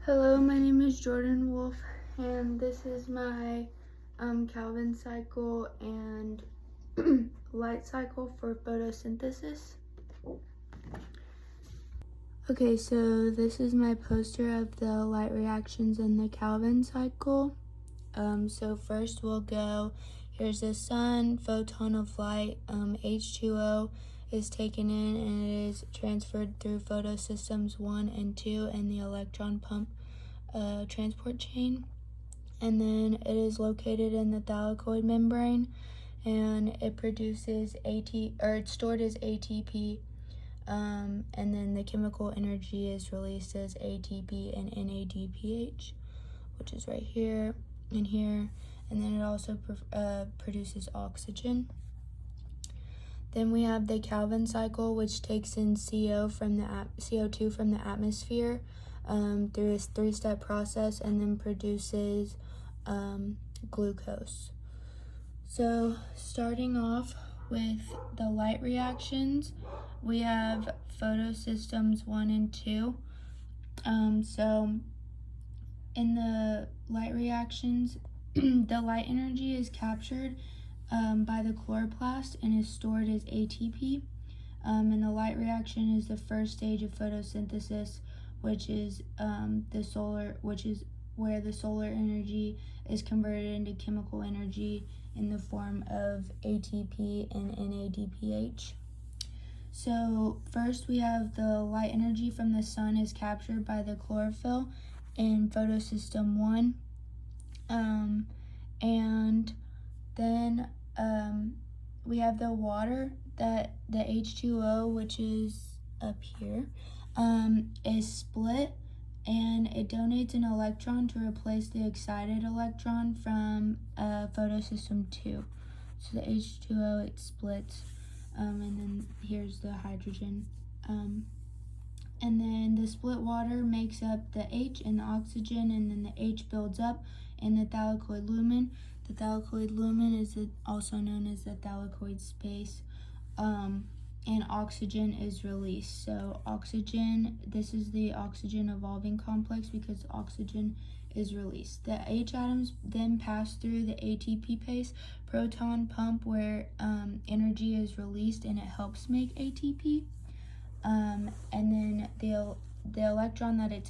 Hello, my name is Jordan Wolf, and this is my Calvin cycle and light cycle for photosynthesis. Okay, so this is my poster of the light reactions in the Calvin cycle. So first we'll go, here's the sun, photon of light, H2O is taken in and it is transferred through photosystems 1 and 2 and the electron pump transport chain. And then it is located in the thylakoid membrane and it produces it's stored as ATP. And then the chemical energy is released as ATP and NADPH, which is right here and here, and then it also produces oxygen. Then we have the Calvin cycle, which takes in CO2 from the atmosphere through a three-step process and then produces glucose. So starting off with the light reactions, we have photosystems 1 and 2. So in the light reactions, the light energy is captured by the chloroplast and is stored as ATP. And the light reaction is the first stage of photosynthesis, which is where the solar energy is converted into chemical energy in the form of ATP and NADPH. So first we have the light energy from the sun is captured by the chlorophyll in photosystem 1. And then we have the water, that the H2O, which is up here, is split and it donates an electron to replace the excited electron from photosystem 2. So the H2O, it splits, and then here's the hydrogen. And then the split water makes up the H and the oxygen, and then the H builds up in the thylakoid lumen. The thylakoid lumen is also known as the thylakoid space, and oxygen is released. So oxygen, this is the oxygen evolving complex because oxygen is released. The H atoms then pass through the ATP phase proton pump where energy is released and it helps make ATP. And then the electron that it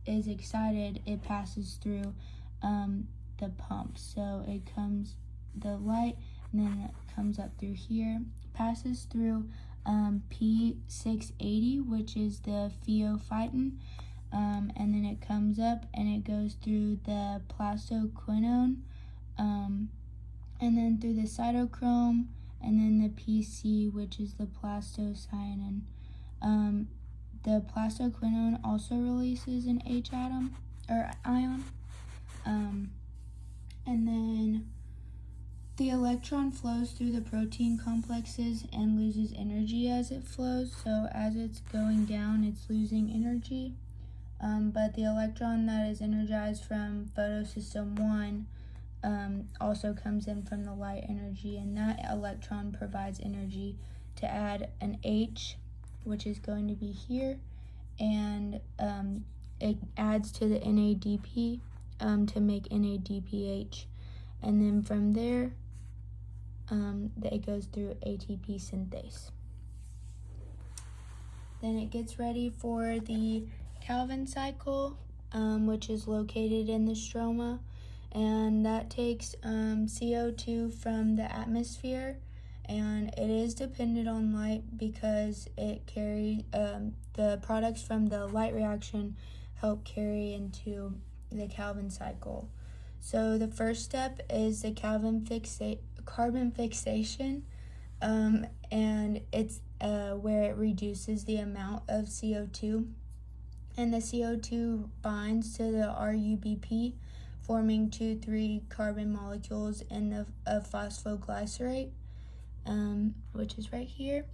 is excited, it passes through the pump. So it comes, the light, and then it comes up through here, passes through P680, which is the pheophyton, and then it comes up and it goes through the plastoquinone, and then through the cytochrome, and then the PC, which is the plastocyanin. The plastoquinone also releases an H atom or ion, and then the electron flows through the protein complexes and loses energy as it flows. So as it's going down, it's losing energy. But the electron that is energized from photosystem 1 also comes in from the light energy, and that electron provides energy to add an H, which is going to be here, and it adds to the NADP to make NADPH, and then from there it goes through ATP synthase. Then it gets ready for the Calvin cycle, which is located in the stroma, and that takes CO2 from the atmosphere, and it is dependent on light because it carries the products from the light reaction help carry into the Calvin cycle. So the first step is the carbon fixation, and it's where it reduces the amount of CO2, and the CO2 binds to the RUBP, forming 2,3 carbon molecules in the phosphoglycerate, which is right here.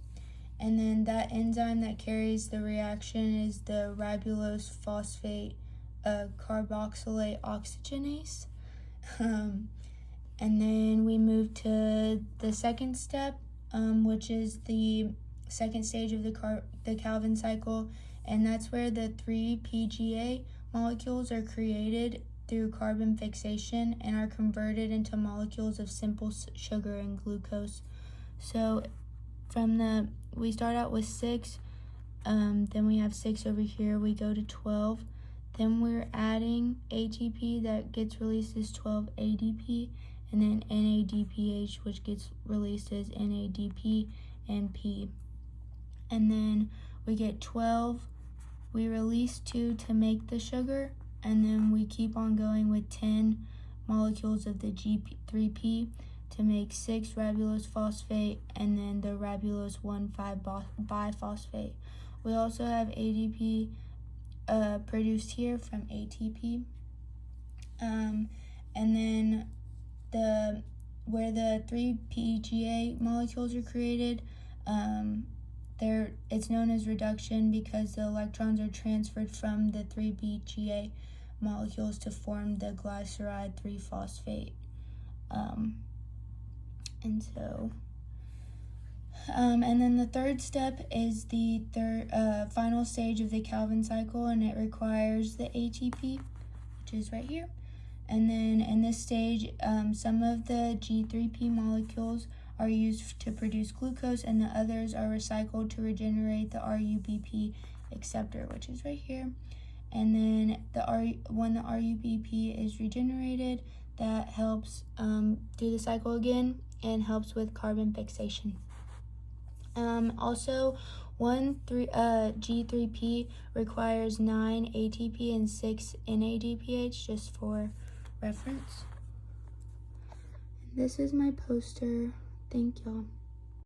And then that enzyme that carries the reaction is the ribulose phosphate carboxylate oxygenase. And then we move to the second step, which is the second stage of the Calvin cycle, and that's where the 3-PGA molecules are created through carbon fixation and are converted into molecules of simple sugar and glucose. So we start out with 6, then we have 6 over here, we go to 12, then we're adding ATP that gets released as 12 ADP, and then NADPH, which gets released as NADP and P. And then we get 12, we release 2 to make the sugar, and then we keep on going with 10 molecules of the G3P to make 6 ribulose phosphate, and then the ribulose 1,5-biphosphate. We also have ADP produced here from ATP. And then where the 3-PGA molecules are created, it's known as reduction because the electrons are transferred from the 3-PGA molecules to form the glyceride 3-phosphate. And then the third step is the final stage of the Calvin cycle, and it requires the ATP, which is right here. And then in this stage, some of the G3P molecules are used to produce glucose, and the others are recycled to regenerate the RUBP acceptor, which is right here. And then when the RUBP is regenerated, that helps do the cycle again and helps with carbon fixation. Also, G3P requires 9 ATP and 6 NADPH, just for reference. This is my poster. Thank y'all.